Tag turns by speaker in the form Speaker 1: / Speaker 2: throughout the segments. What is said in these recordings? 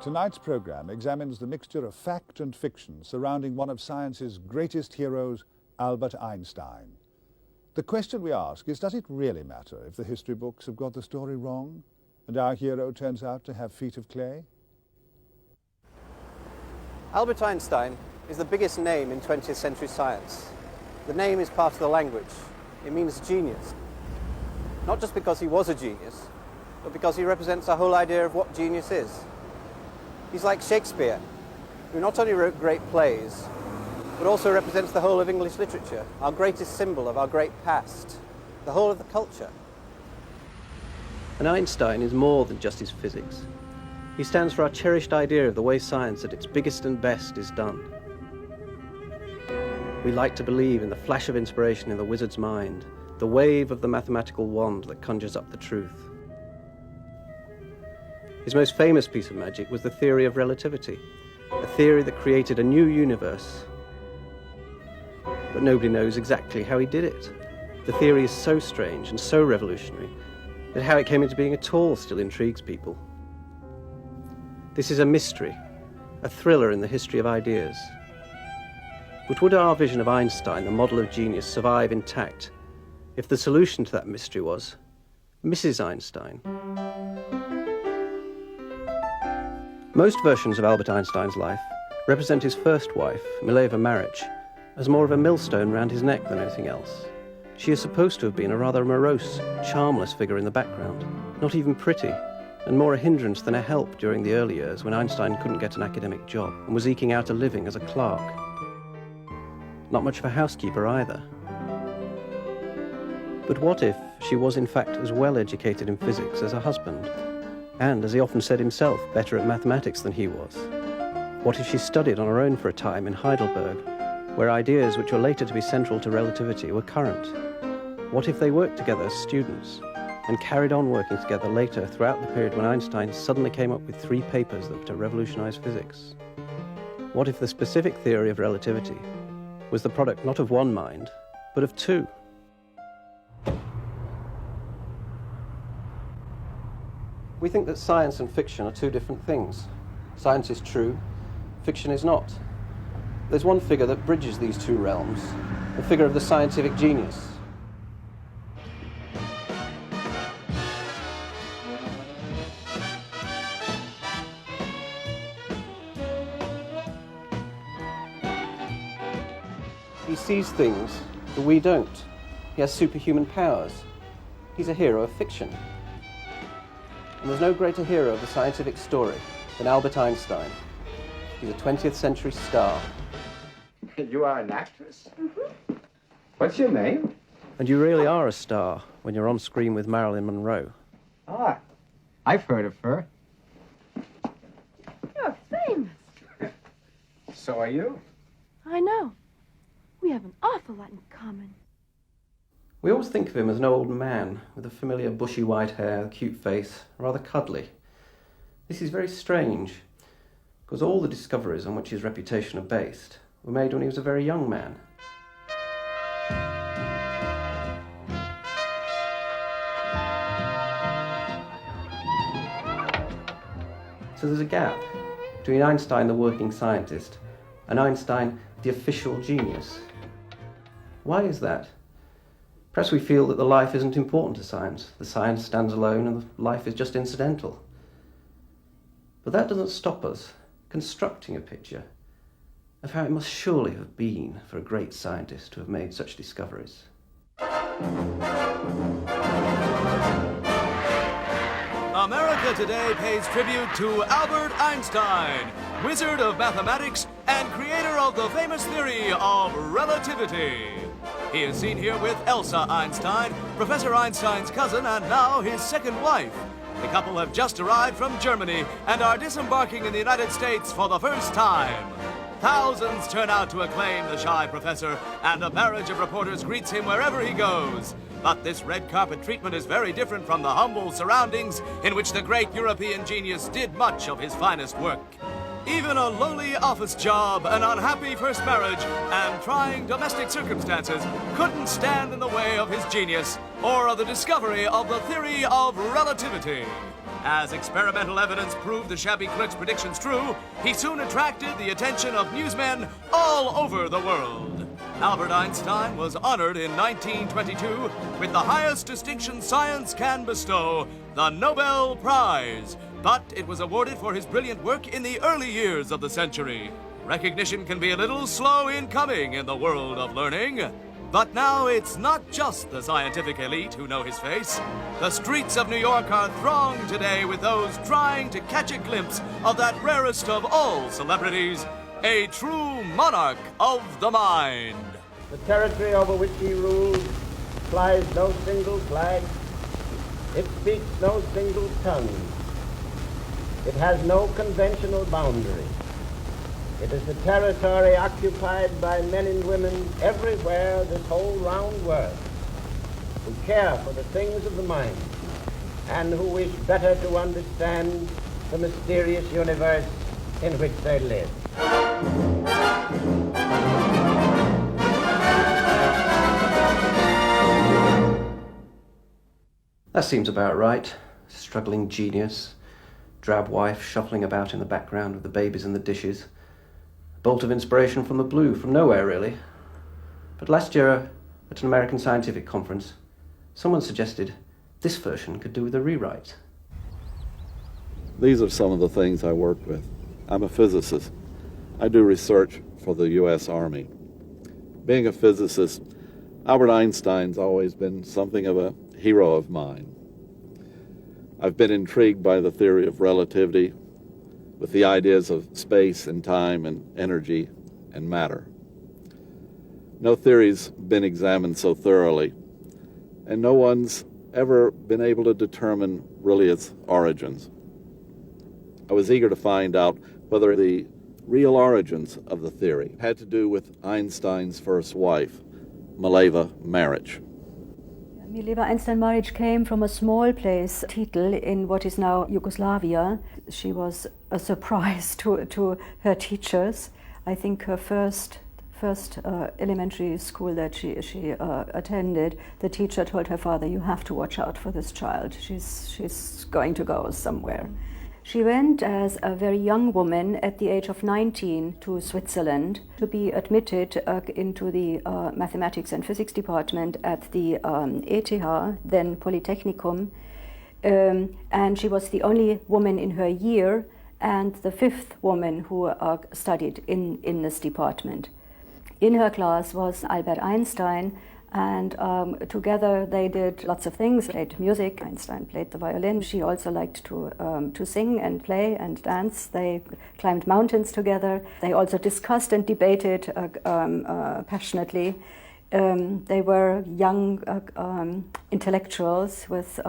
Speaker 1: Tonight's program examines the mixture of fact and fiction surrounding one of science's greatest heroes, Albert Einstein. The question we ask is, does it really matter if the history books have got the story wrong and our hero turns out to have feet of clay?
Speaker 2: Albert Einstein is the biggest name in 20th century science. The name is part of the language. It means genius. Not just because he was a genius, but because he represents a whole idea of what genius is. He's like Shakespeare, who not only wrote great plays, but also represents the whole of English literature, our greatest symbol of our great past, the whole of the culture. And Einstein is more than just his physics. He stands for our cherished idea of the way science at its biggest and best is done. We like to believe in the flash of inspiration in the wizard's mind, the wave of the mathematical wand that conjures up the truth. His most famous piece of magic was the theory of relativity, a theory that created a new universe. But nobody knows exactly how he did it. The theory is so strange and so revolutionary that how it came into being at all still intrigues people. This is a mystery, a thriller in the history of ideas. But would our vision of Einstein, the model of genius, survive intact if the solution to that mystery was Mrs. Einstein? Most versions of Albert Einstein's life represent his first wife, Mileva Maric, as more of a millstone round his neck than anything else. She is supposed to have been a rather morose, charmless figure in the background, not even pretty, and more a hindrance than a help during the early years when Einstein couldn't get an academic job and was eking out a living as a clerk. Not much of a housekeeper either. But what if she was in fact as well educated in physics as her husband? And, as he often said himself, better at mathematics than he was? What if she studied on her own for a time in Heidelberg, where ideas which were later to be central to relativity were current? What if they worked together as students, and carried on working together later throughout the period when Einstein suddenly came up with 3 papers that were to revolutionize physics? What if the specific theory of relativity was the product not of one mind, but of 2? We think that science and fiction are 2 different things. Science is true, fiction is not. There's one figure that bridges these 2 realms, the figure of the scientific genius. He sees things that we don't. He has superhuman powers. He's a hero of fiction. And there's no greater hero of the scientific story than Albert Einstein. He's a 20th century star.
Speaker 3: You are an actress? Mm-hmm. What's your name?
Speaker 2: And you really are a star when you're on screen with Marilyn Monroe.
Speaker 3: Ah, I've heard of her.
Speaker 4: You're famous.
Speaker 3: So are you.
Speaker 4: I know. We have an awful lot in common.
Speaker 2: We always think of him as an old man with a familiar bushy white hair, a cute face, rather cuddly. This is very strange, because all the discoveries on which his reputation are based were made when he was a very young man. So there's a gap between Einstein, the working scientist, and Einstein, the official genius. Why is that? Perhaps we feel that the life isn't important to science. The science stands alone and the life is just incidental. But that doesn't stop us constructing a picture of how it must surely have been for a great scientist to have made such discoveries.
Speaker 5: America Today pays tribute to Albert Einstein, wizard of mathematics and creator of the famous theory of relativity. He is seen here with Elsa Einstein, Professor Einstein's cousin and now his second wife. The couple have just arrived from Germany and are disembarking in the United States for the first time. Thousands turn out to acclaim the shy professor, and a barrage of reporters greets him wherever he goes. But this red carpet treatment is very different from the humble surroundings in which the great European genius did much of his finest work. Even a lowly office job, an unhappy first marriage, and trying domestic circumstances couldn't stand in the way of his genius or of the discovery of the theory of relativity. As experimental evidence proved the shabby clerk's predictions true, he soon attracted the attention of newsmen all over the world. Albert Einstein was honored in 1922 with the highest distinction science can bestow, the Nobel Prize. But it was awarded for his brilliant work in the early years of the century. Recognition can be a little slow in coming in the world of learning. But now it's not just the scientific elite who know his face. The streets of New York are thronged today with those trying to catch a glimpse of that rarest of all celebrities, a true monarch of the mind.
Speaker 6: The territory over which he rules flies no single flag. It speaks no single tongue. It has no conventional boundary. It is the territory occupied by men and women everywhere this whole round world who care for the things of the mind and who wish better to understand the mysterious universe in which they live.
Speaker 2: That seems about right. Struggling genius, drab wife shuffling about in the background with the babies and the dishes. Bolt of inspiration from the blue, from nowhere really. But last year at an American scientific conference, someone suggested this version could do with a rewrite.
Speaker 7: These are some of the things I work with. I'm a physicist. I do research for the U.S. Army. Being a physicist, Albert Einstein's always been something of a hero of mine. I've been intrigued by the theory of relativity, with the ideas of space and time and energy and matter. No theory's been examined so thoroughly, and no one's ever been able to determine really its origins. I was eager to find out whether the real origins of the theory had to do with Einstein's first wife, Mileva Maric.
Speaker 8: Mileva Einstein-Maric came from a small place, Titel, in what is now Yugoslavia. She was a surprise to her teachers. I think her first elementary school that she attended, the teacher told her father, "You have to watch out for this child. She's going to go somewhere." She went as a very young woman at the age of 19 to Switzerland to be admitted into the mathematics and physics department at the ETH, then Polytechnicum. And she was the only woman in her year and the fifth woman who studied in this department. In her class was Albert Einstein, and together they did lots of things, played music. Einstein played the violin. She also liked to sing and play and dance. They climbed mountains together. They also discussed and debated passionately. They were young intellectuals with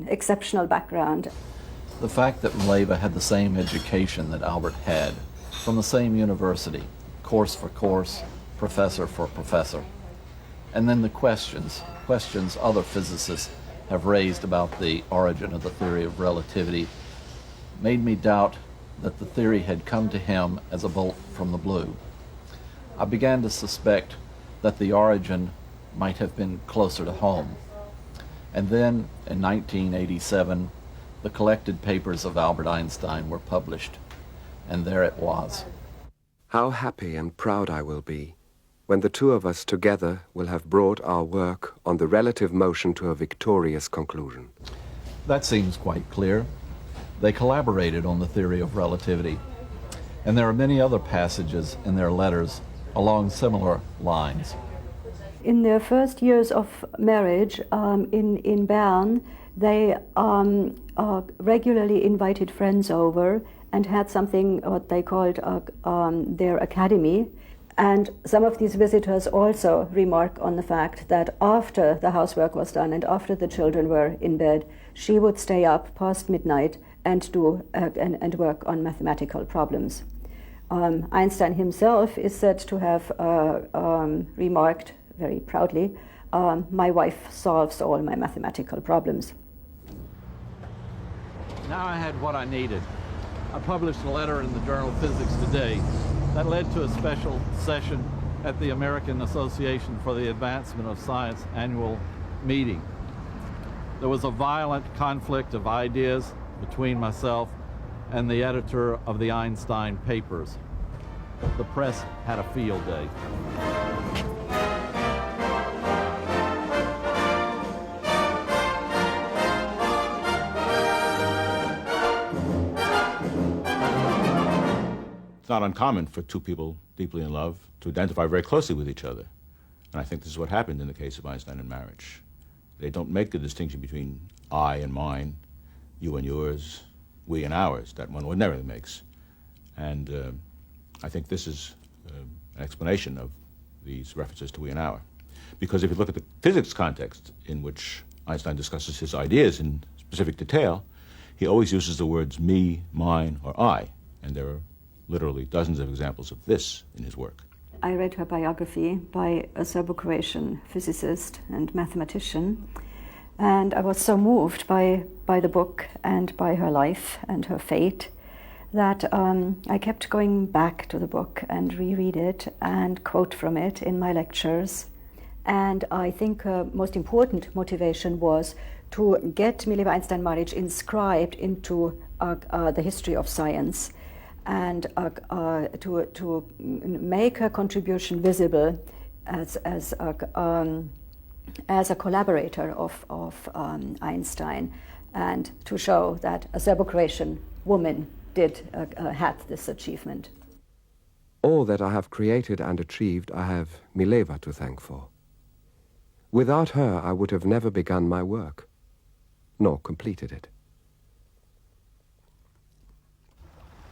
Speaker 8: exceptional background.
Speaker 9: The fact that Mileva had the same education that Albert had, from the same university, course for course, professor for professor. And then the questions other physicists have raised about the origin of the theory of relativity made me doubt that the theory had come to him as a bolt from the blue. I began to suspect that the origin might have been closer to home. And then in 1987, the collected papers of Albert Einstein were published, and there it was.
Speaker 10: How happy and proud I will be when the two of us together will have brought our work on the relative motion to a victorious conclusion.
Speaker 9: That seems quite clear. They collaborated on the theory of relativity, and there are many other passages in their letters along similar lines.
Speaker 8: In their first years of marriage in Bern, they regularly invited friends over and had something what they called their academy. And some of these visitors also remark on the fact that after the housework was done and after the children were in bed, she would stay up past midnight and do and work on mathematical problems. Einstein himself is said to have remarked very proudly, "My wife solves all my mathematical problems."
Speaker 9: Now I had what I needed. I published a letter in the journal Physics Today that led to a special session at the American Association for the Advancement of Science annual meeting. There was a violent conflict of ideas between myself and the editor of the Einstein papers. The press had a field day.
Speaker 11: It's not uncommon for two people deeply in love to identify very closely with each other. And I think this is what happened in the case of Einstein and marriage. They don't make the distinction between I and mine, you and yours, we and ours, that one ordinarily makes. And I think this is an explanation of these references to we and our. Because if you look at the physics context in which Einstein discusses his ideas in specific detail, he always uses the words me, mine, or I. And there are literally dozens of examples of this in his work.
Speaker 8: I read her biography by a Serbo-Croatian physicist and mathematician, and I was so moved by the book and by her life and her fate that I kept going back to the book and reread it and quote from it in my lectures. And I think most important motivation was to get Mileva-Einstein marriage inscribed into the history of science, and to make her contribution visible as a collaborator of Einstein, and to show that a Serbo-Croatian woman had this achievement.
Speaker 10: All that I have created and achieved, I have Mileva to thank for. Without her, I would have never begun my work, nor completed it.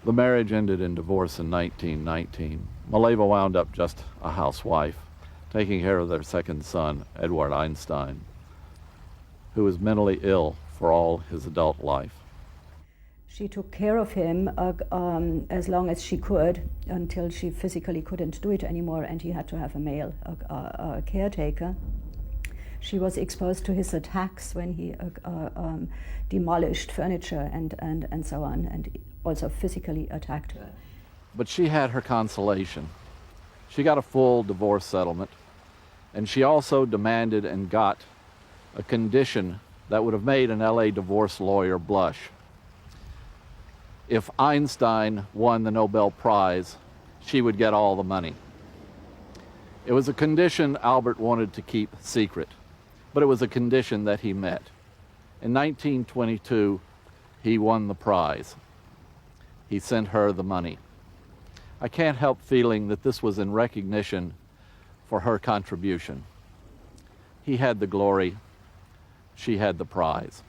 Speaker 9: The marriage ended in divorce in 1919. Mileva wound up just a housewife, taking care of their second son, Edward Einstein, who was mentally ill for all his adult life.
Speaker 8: She took care of him as long as she could, until she physically couldn't do it anymore, and he had to have a male caretaker. She was exposed to his attacks when he demolished furniture and so on, and also physically attacked her.
Speaker 9: But she had her consolation. She got a full divorce settlement, and she also demanded and got a condition that would have made an LA divorce lawyer blush. If Einstein won the Nobel Prize, she would get all the money. It was a condition Albert wanted to keep secret, but it was a condition that he met. In 1922, he won the prize. He sent her the money. I can't help feeling that this was in recognition for her contribution. He had the glory, she had the prize.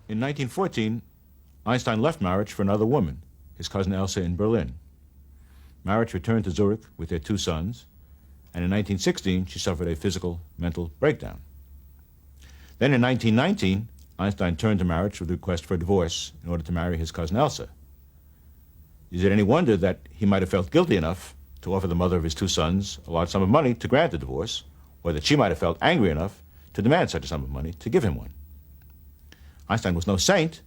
Speaker 11: In 1914, Einstein left marriage for another woman, his cousin Elsa in Berlin. Marriage returned to Zurich with their two sons, and in 1916 she suffered a physical, mental breakdown. Then in 1919, Einstein turned to marriage with a request for a divorce in order to marry his cousin Elsa. Is it any wonder that he might have felt guilty enough to offer the mother of his two sons a large sum of money to grant the divorce, or that she might have felt angry enough to demand such a sum of money to give him one? Einstein was no saint,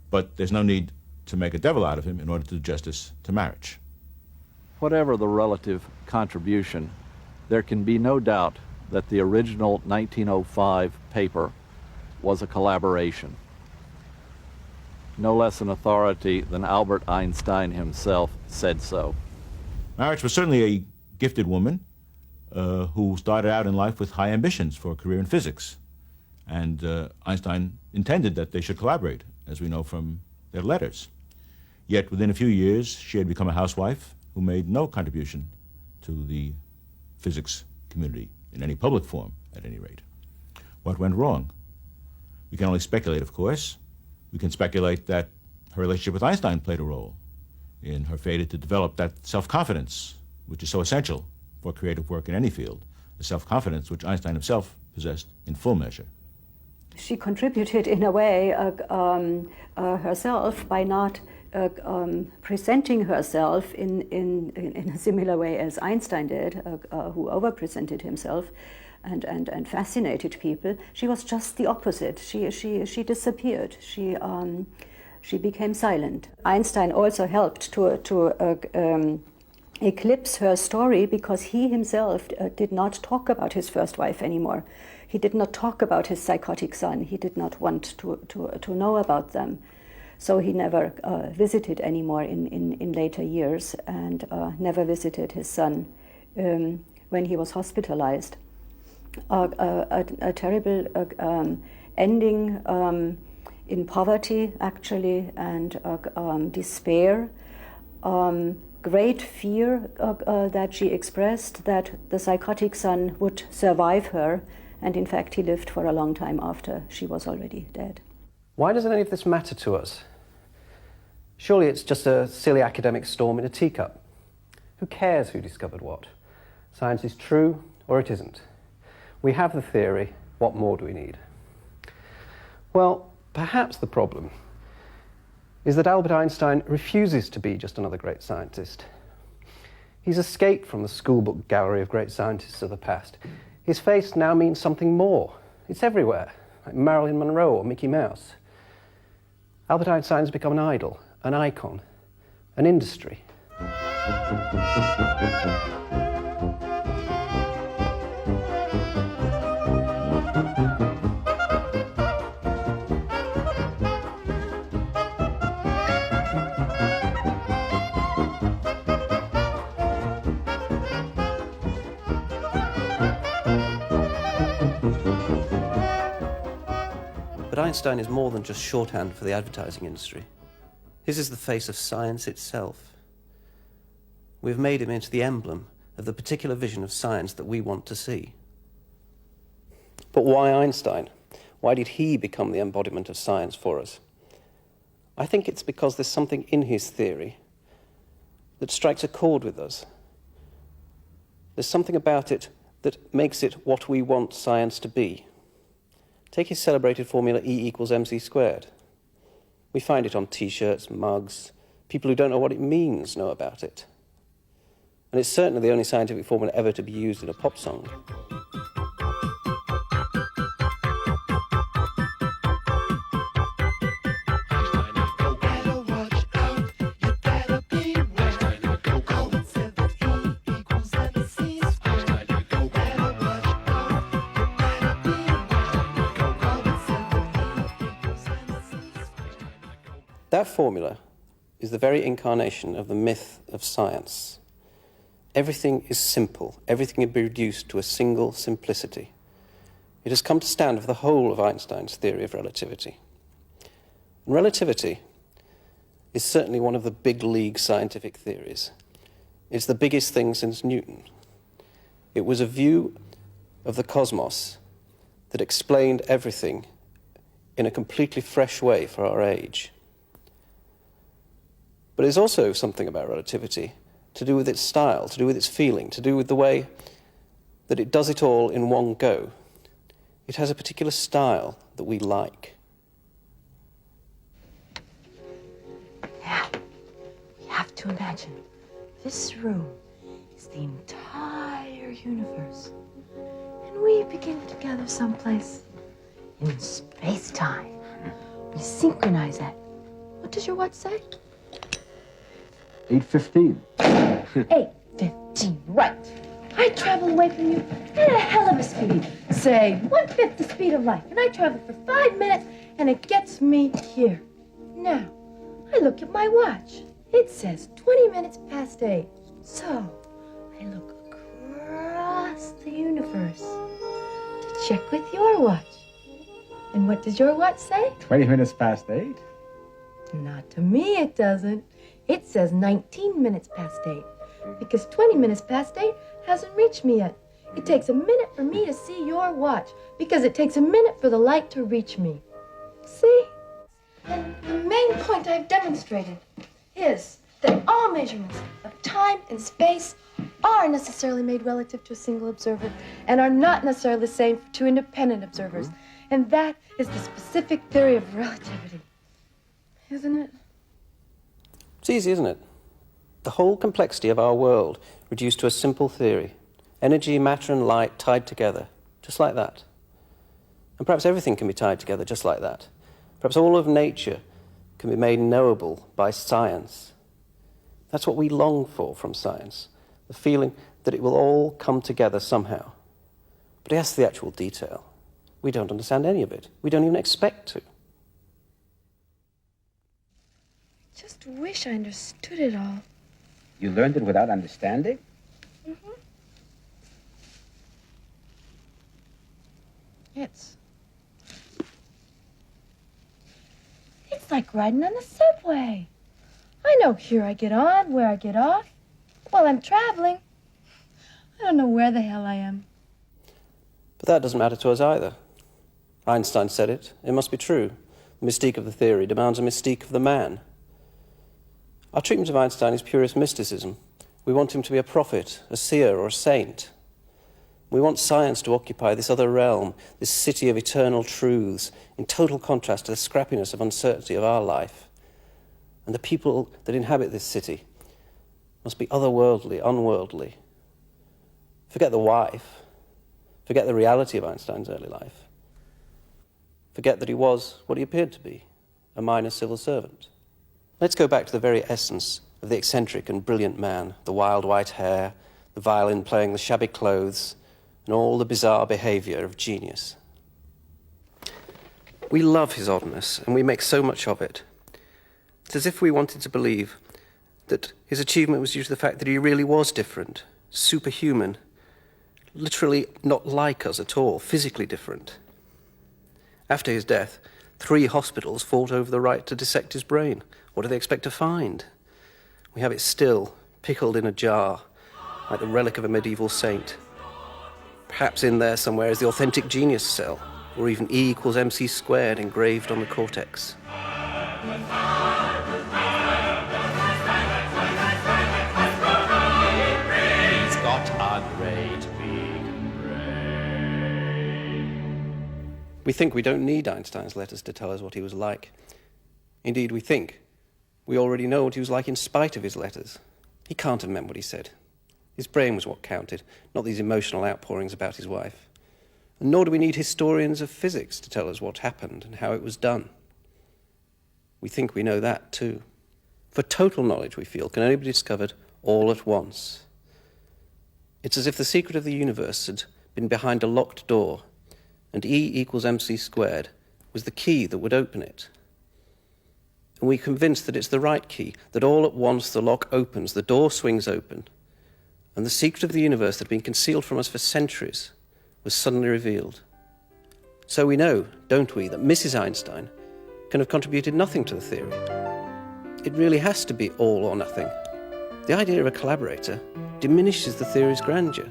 Speaker 11: but there's no need to make a devil out of him in order to do justice to marriage.
Speaker 9: Whatever the relative contribution, there can be no doubt that the original 1905 paper was a collaboration. No less an authority than Albert Einstein himself said so.
Speaker 11: Marriage was certainly a gifted woman who started out in life with high ambitions for a career in physics. And Einstein intended that they should collaborate, as we know from their letters. Yet within a few years, she had become a housewife who made no contribution to the physics community, in any public form, at any rate. What went wrong? We can only speculate, of course. We can speculate that her relationship with Einstein played a role in her failure to develop that self-confidence, which is so essential for creative work in any field, the self-confidence which Einstein himself possessed in full measure.
Speaker 8: She contributed in a way herself by not presenting herself in a similar way as Einstein did, who overpresented himself and fascinated people. She was just the opposite. She disappeared. She became silent. Einstein also helped to eclipse her story because he himself did not talk about his first wife anymore. He did not talk about his psychotic son. He did not want to know about them. So he never visited anymore in later years, and never visited his son when he was hospitalized. A terrible ending in poverty, actually, and despair. Great fear that she expressed that the psychotic son would survive her, and in fact he lived for a long time after she was already dead.
Speaker 2: Why doesn't any of this matter to us? Surely it's just a silly academic storm in a teacup. Who cares who discovered what? Science is true or it isn't. We have the theory, what more do we need? Well, perhaps the problem is that Albert Einstein refuses to be just another great scientist. He's escaped from the schoolbook gallery of great scientists of the past. His face now means something more. It's everywhere, like Marilyn Monroe or Mickey Mouse. Albert Einstein's become an idol, an icon, an industry. But Einstein is more than just shorthand for the advertising industry. His is the face of science itself. We've made him into the emblem of the particular vision of science that we want to see. But why Einstein? Why did he become the embodiment of science for us? I think it's because there's something in his theory that strikes a chord with us. There's something about it that makes it what we want science to be. Take his celebrated formula E equals mc squared. We find it on T-shirts, mugs. People who don't know what it means know about it. And it's certainly the only scientific formula ever to be used in a pop song. That formula is the very incarnation of the myth of science. Everything is simple. Everything can be reduced to a single simplicity. It has come to stand for the whole of Einstein's theory of relativity. And relativity is certainly one of the big league scientific theories. It's the biggest thing since Newton. It was a view of the cosmos that explained everything in a completely fresh way for our age. But there's also something about relativity to do with its style, to do with its feeling, to do with the way that it does it all in one go. It has a particular style that we like.
Speaker 4: Now, we have to imagine this room is the entire universe. And we begin together someplace in space-time. We synchronize that. What does your watch say?
Speaker 3: 8:15.
Speaker 4: 8:15, right. I travel away from you at a hell of a speed. Say, 1/5 the speed of light. And I travel for 5 minutes, and it gets me here. Now, I look at my watch. It says 20 minutes past 8. So, I look across the universe to check with your watch. And what does your watch say?
Speaker 3: 20 minutes past 8?
Speaker 4: Not to me, it doesn't. It says 19 minutes past 8, because 20 minutes past 8 hasn't reached me yet. It takes a minute for me to see your watch, because it takes a minute for the light to reach me. See? And the main point I've demonstrated is that all measurements of time and space are necessarily made relative to a single observer and are not necessarily the same for two independent observers. And that is the specific theory of relativity. Isn't it?
Speaker 2: It's easy, isn't it? The whole complexity of our world reduced to a simple theory. Energy, matter, and light tied together, just like that. And perhaps everything can be tied together just like that. Perhaps all of nature can be made knowable by science. That's what we long for from science. the feeling that it will all come together somehow. But as to the actual detail, we don't understand any of it. We don't even expect to.
Speaker 4: Just wish I understood it all.
Speaker 3: You learned it without understanding?
Speaker 4: Mm-hmm. It's like riding on the subway. I know here I get on, where I get off. While I'm traveling, I don't know where the hell I am.
Speaker 2: But that doesn't matter to us either. Einstein said it. It must be true. The mystique of the theory demands a mystique of the man. Our treatment of Einstein is purest mysticism. We want him to be a prophet, a seer, or a saint. We want science to occupy this other realm, this city of eternal truths, in total contrast to the scrappiness of uncertainty of our life. And the people that inhabit this city must be otherworldly, unworldly. Forget the wife. Forget the reality of Einstein's early life. Forget that he was what he appeared to be, a minor civil servant. Let's go back to the very essence of the eccentric and brilliant man, the wild white hair, the violin playing, the shabby clothes, and all the bizarre behavior of genius. We love his oddness, and we make so much of it. It's as if we wanted to believe that his achievement was due to the fact that he really was different, superhuman, literally not like us at all, physically different. After his death, 3 hospitals fought over the right to dissect his brain. What do they expect to find? We have it still, pickled in a jar, like the relic of a medieval saint. Perhaps in there somewhere is the authentic genius cell, or even E = mc squared engraved on the cortex.
Speaker 5: He's got a great big brain.
Speaker 2: We think we don't need Einstein's letters to tell us what he was like. Indeed, we think we already know what he was like in spite of his letters. He can't have meant what he said. His brain was what counted, not these emotional outpourings about his wife. And nor do we need historians of physics to tell us what happened and how it was done. We think we know that too. For total knowledge, we feel, can only be discovered all at once. It's as if the secret of the universe had been behind a locked door, and E = mc squared was the key that would open it. And we're convinced that it's the right key, that all at once the lock opens, the door swings open, and the secret of the universe that had been concealed from us for centuries was suddenly revealed. So we know, don't we, that Mrs. Einstein can have contributed nothing to the theory. It really has to be all or nothing. The idea of a collaborator diminishes the theory's grandeur.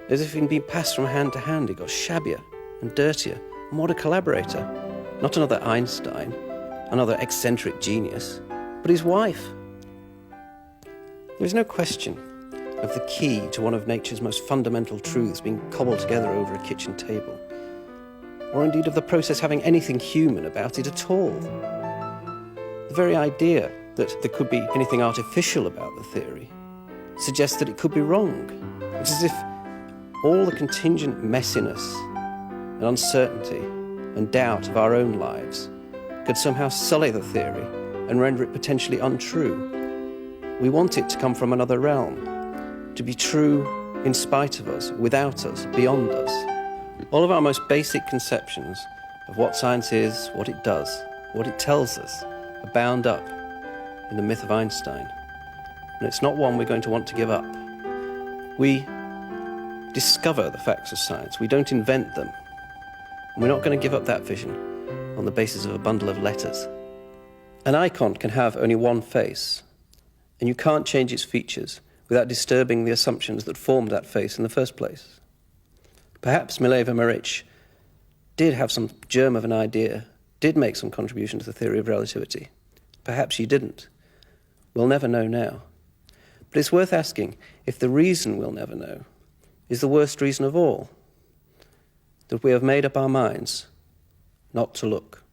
Speaker 2: As if in being passed from hand to hand, it got shabbier and dirtier. And what a collaborator. Not another Einstein, another eccentric genius, but his wife. There is no question of the key to one of nature's most fundamental truths being cobbled together over a kitchen table, or indeed of the process having anything human about it at all. The very idea that there could be anything artificial about the theory suggests that it could be wrong. It's as if all the contingent messiness and uncertainty and doubt of our own lives could somehow sully the theory and render it potentially untrue. We want it to come from another realm, to be true in spite of us, without us, beyond us. All of our most basic conceptions of what science is, what it does, what it tells us, are bound up in the myth of Einstein. And it's not one we're going to want to give up. We discover the facts of science. We don't invent them. And we're not going to give up that vision on the basis of a bundle of letters. An icon can have only one face, and you can't change its features without disturbing the assumptions that formed that face in the first place. Perhaps Mileva Maric did have some germ of an idea, did make some contribution to the theory of relativity. Perhaps she didn't. We'll never know now. But it's worth asking if the reason we'll never know is the worst reason of all, that we have made up our minds not to look.